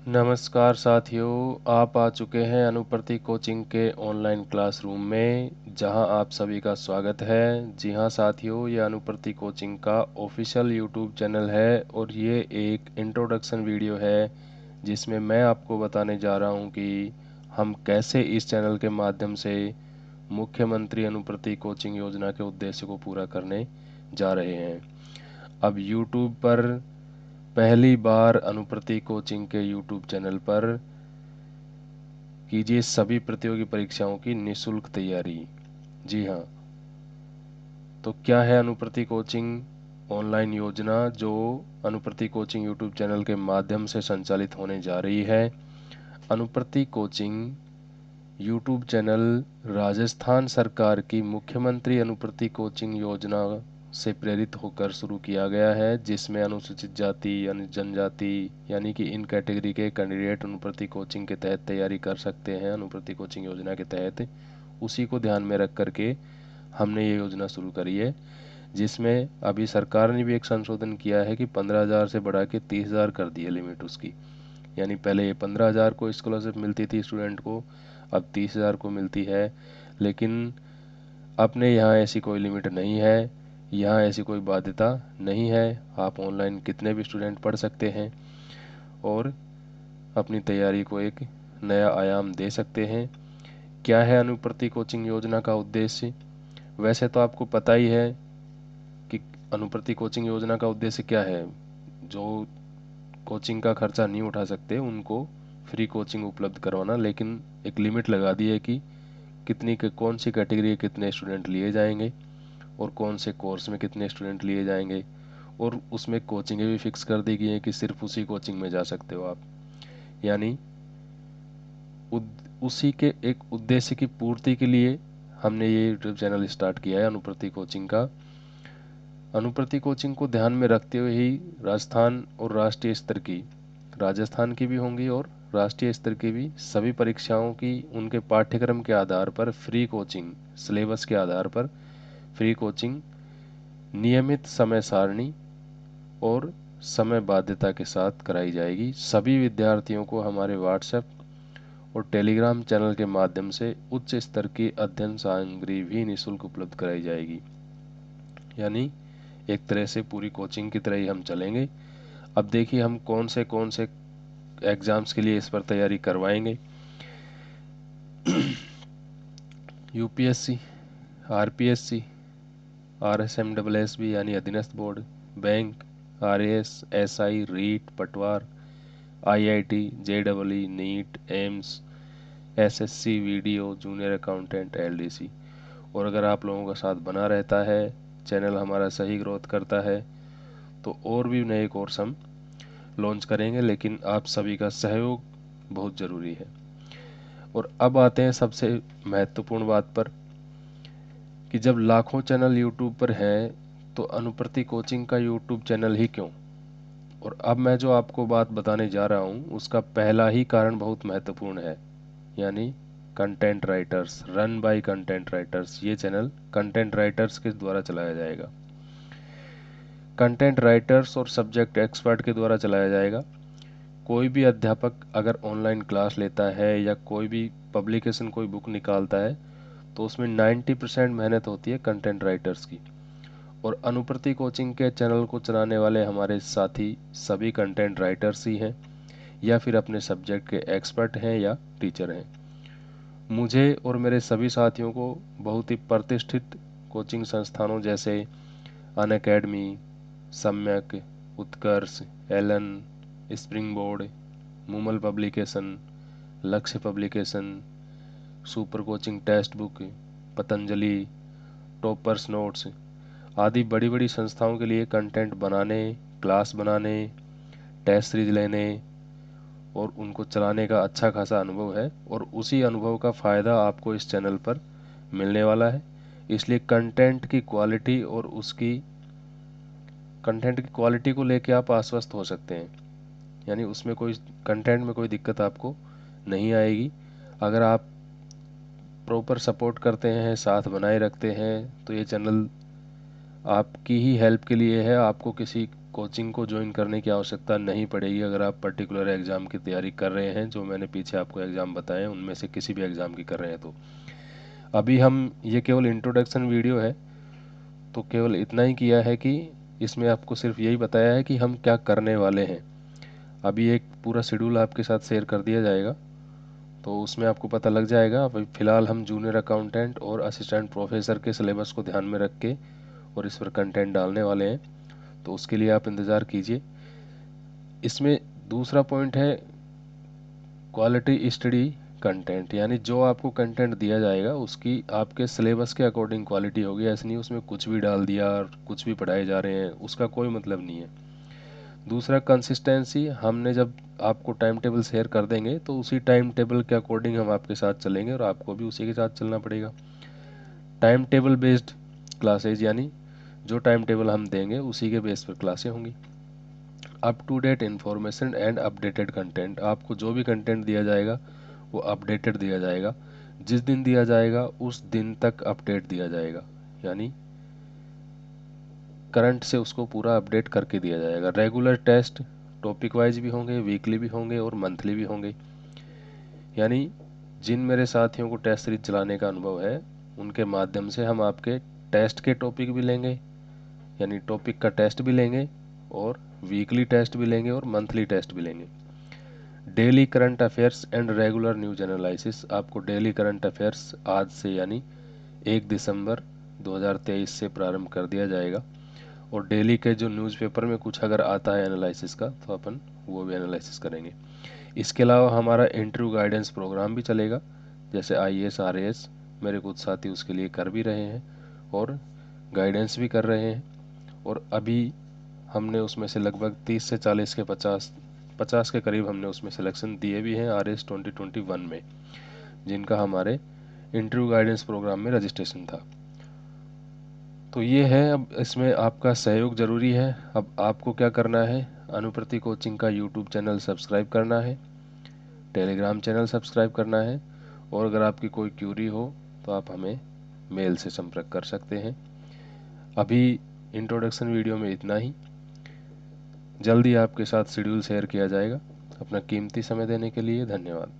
नमस्कार साथियों, आप आ चुके हैं अनुप्रति कोचिंग के ऑनलाइन क्लासरूम में, जहां आप सभी का स्वागत है। जी हां साथियों, ये अनुप्रति कोचिंग का ऑफिशियल यूट्यूब चैनल है और ये एक इंट्रोडक्शन वीडियो है जिसमें मैं आपको बताने जा रहा हूं कि हम कैसे इस चैनल के माध्यम से मुख्यमंत्री अनुप्रति कोचिंग योजना के उद्देश्य को पूरा करने जा रहे हैं। अब यूट्यूब पर पहली बार अनुप्रति कोचिंग के यूट्यूब चैनल पर कीजिए सभी प्रतियोगी परीक्षाओं की निशुल्क तैयारी। जी हाँ, तो क्या है अनुप्रति कोचिंग ऑनलाइन योजना जो अनुप्रति कोचिंग यूट्यूब चैनल के माध्यम से संचालित होने जा रही है। Anuprati coaching YouTube channel Rajasthan सरकार की मुख्यमंत्री अनुप्रति कोचिंग योजना से प्रेरित होकर शुरू किया गया है, जिसमें अनुसूचित जाति यानी जनजाति यानी कि इन कैटेगरी के कैंडिडेट अनुप्रति कोचिंग के तहत तैयारी कर सकते हैं। अनुप्रति कोचिंग योजना के तहत उसी को ध्यान में रख करके हमने ये योजना शुरू करी है, जिसमें अभी सरकार ने भी एक संशोधन किया है कि 15,000 से बढ़ा के 30,000 कर दी है लिमिट उसकी। यानी पहले ये 15,000 को स्कॉलरशिप मिलती थी स्टूडेंट को, अब 30,000 को मिलती है। लेकिन अपने यहाँ ऐसी कोई लिमिट नहीं है, यहाँ ऐसी कोई बाध्यता नहीं है। आप ऑनलाइन कितने भी स्टूडेंट पढ़ सकते हैं और अपनी तैयारी को एक नया आयाम दे सकते हैं। क्या है अनुप्रति कोचिंग योजना का उद्देश्य? वैसे तो आपको पता ही है कि अनुप्रति कोचिंग योजना का उद्देश्य क्या है। जो कोचिंग का खर्चा नहीं उठा सकते उनको फ्री कोचिंग उपलब्ध करवाना, लेकिन एक लिमिट लगा दी है कि कितनी कौन सी कैटेगरी के कितने स्टूडेंट लिए जाएंगे और कौन से कोर्स में कितने स्टूडेंट लिए जाएंगे, और उसमें कोचिंगें भी फिक्स कर दी गई हैं कि सिर्फ उसी कोचिंग में जा सकते हो आप। यानी उसी के एक उद्देश्य की पूर्ति के लिए हमने ये यूट्यूब चैनल स्टार्ट किया है अनुप्रति कोचिंग का। अनुप्रति कोचिंग को ध्यान में रखते हुए ही राजस्थान और राष्ट्रीय स्तर की, राजस्थान की भी होंगी और राष्ट्रीय स्तर की भी सभी परीक्षाओं की उनके पाठ्यक्रम के आधार पर फ्री कोचिंग, सिलेबस के आधार पर फ्री कोचिंग नियमित समय सारणी और समय बाध्यता के साथ कराई जाएगी। सभी विद्यार्थियों को हमारे व्हाट्सएप और टेलीग्राम चैनल के माध्यम से उच्च स्तर की अध्ययन सामग्री भी निःशुल्क उपलब्ध कराई जाएगी। यानी एक तरह से पूरी कोचिंग की तरह ही हम चलेंगे। अब देखिए हम कौन से एग्जाम्स के लिए इस पर तैयारी करवाएंगे। यूपीएससी, आरपीएससी, आरएसएमएसबी यानी अधीनस्थ board, bank, RAS, SI, REET, पटवार, IIT, JEE, NEET, AIIMS, SSC, video, junior accountant, LDC. और अगर आप लोगों का साथ बना रहता है, चैनल हमारा सही ग्रोथ करता है, तो और भी नए कोर्स हम लॉन्च करेंगे, लेकिन आप सभी का सहयोग बहुत ज़रूरी है। और अब आते हैं सबसे महत्वपूर्ण बात पर कि जब लाखों चैनल यूट्यूब पर हैं तो अनुप्रति कोचिंग का यूट्यूब चैनल ही क्यों? और अब मैं जो आपको बात बताने जा रहा हूँ उसका पहला ही कारण बहुत महत्वपूर्ण है, यानी content writers, run by content writers. ये चैनल कंटेंट राइटर्स के द्वारा चलाया जाएगा, कंटेंट राइटर्स और सब्जेक्ट एक्सपर्ट के द्वारा चलाया जाएगा। कोई भी अध्यापक अगर ऑनलाइन क्लास लेता है या कोई भी पब्लिकेशन, कोई बुक निकालता है, तो उसमें 90% मेहनत होती है कंटेंट राइटर्स की। और अनुप्रति कोचिंग के चैनल को चलाने वाले हमारे साथी सभी कंटेंट राइटर्स ही हैं, या फिर अपने सब्जेक्ट के एक्सपर्ट हैं या टीचर हैं। मुझे और मेरे सभी साथियों को बहुत ही प्रतिष्ठित कोचिंग संस्थानों जैसे Unacademy, Samyak, Utkarsh, Allen, Spring Board, Moomal publication, Lakshya publication, super coaching text book, Patanjali, toppers notes आदि बड़ी बड़ी संस्थाओं के लिए कंटेंट बनाने, क्लास बनाने, टेस्ट सीरीज लेने और उनको चलाने का अच्छा खासा अनुभव है, और उसी अनुभव का फ़ायदा आपको इस चैनल पर मिलने वाला है। इसलिए कंटेंट की क्वालिटी को लेके आप आश्वस्त हो सकते हैं। यानी उसमें कोई कंटेंट में कोई दिक्कत आपको नहीं आएगी। अगर आप प्रॉपर सपोर्ट करते हैं, साथ बनाए रखते हैं, तो ये चैनल आपकी ही हेल्प के लिए है। आपको किसी कोचिंग को ज्वाइन करने की आवश्यकता नहीं पड़ेगी अगर आप पर्टिकुलर एग्ज़ाम की तैयारी कर रहे हैं, जो मैंने पीछे आपको एग्ज़ाम बताए उनमें से किसी भी एग्ज़ाम की कर रहे हैं तो। अभी हम ये केवल इंट्रोडक्शन वीडियो है, तो केवल इतना ही किया है कि इसमें आपको सिर्फ यही बताया है कि हम क्या करने वाले हैं। अभी एक पूरा शेड्यूल आपके साथ शेयर कर दिया जाएगा, तो उसमें आपको पता लग जाएगा। अभी फ़िलहाल हम जूनियर अकाउंटेंट और असिस्टेंट प्रोफेसर के सिलेबस को ध्यान में रख के और इस पर कंटेंट डालने वाले हैं, तो उसके लिए आप इंतज़ार कीजिए। इसमें दूसरा पॉइंट है क्वालिटी स्टडी कंटेंट, यानी जो आपको कंटेंट दिया जाएगा उसकी आपके सिलेबस के अकॉर्डिंग क्वालिटी होगी। ऐसे नहीं उसमें कुछ भी डाल दिया और कुछ भी पढ़ाए जा रहे हैं, उसका कोई मतलब नहीं है। दूसरा कंसिस्टेंसी, हमने जब आपको टाइम टेबल शेयर कर देंगे तो उसी टाइम टेबल के अकॉर्डिंग हम आपके साथ चलेंगे और आपको भी उसी के साथ चलना पड़ेगा। टाइम टेबल बेस्ड क्लासेज, यानी जो टाइम टेबल हम देंगे उसी के बेस पर क्लासें होंगी। Up to date information and updated content, आपको जो भी कंटेंट दिया जाएगा वो अपडेटेड दिया जाएगा। जिस दिन दिया जाएगा उस दिन तक अपडेट दिया जाएगा, यानी करंट से उसको पूरा अपडेट करके दिया जाएगा। रेगुलर टेस्ट टॉपिक वाइज भी होंगे, वीकली भी होंगे और मंथली भी होंगे। यानी जिन मेरे साथियों को टेस्ट सीरीज चलाने का अनुभव है उनके माध्यम से हम आपके टेस्ट के टॉपिक भी लेंगे, यानी टॉपिक का टेस्ट भी लेंगे और वीकली टेस्ट भी लेंगे और मंथली टेस्ट भी लेंगे। Daily current affairs and regular news analysis, आपको डेली करंट अफेयर्स आज से यानी 1 दिसंबर 2023 से प्रारंभ कर दिया जाएगा और डेली के जो न्यूज़पेपर में कुछ अगर आता है एनालिसिस का तो अपन वो भी एनालिसिस करेंगे। इसके अलावा हमारा इंटरव्यू गाइडेंस प्रोग्राम भी चलेगा, जैसे IAS RAS मेरे कुछ साथी उसके लिए कर भी रहे हैं और गाइडेंस भी कर रहे हैं। और अभी हमने उसमें से लगभग 30 से 40 के 50 के करीब हमने उसमें सिलेक्शन दिए भी हैं RAS 2021 में, जिनका हमारे इंटरव्यू गाइडेंस प्रोग्राम में रजिस्ट्रेशन था। तो ये है, अब इसमें आपका सहयोग ज़रूरी है। अब आपको क्या करना है, अनुप्रति कोचिंग का यूट्यूब चैनल सब्सक्राइब करना है, टेलीग्राम चैनल सब्सक्राइब करना है और अगर आपकी कोई क्यूरी हो तो आप हमें मेल से संपर्क कर सकते हैं। अभी इंट्रोडक्शन वीडियो में इतना ही, जल्दी आपके साथ शेड्यूल शेयर किया जाएगा। अपना कीमती समय देने के लिए धन्यवाद।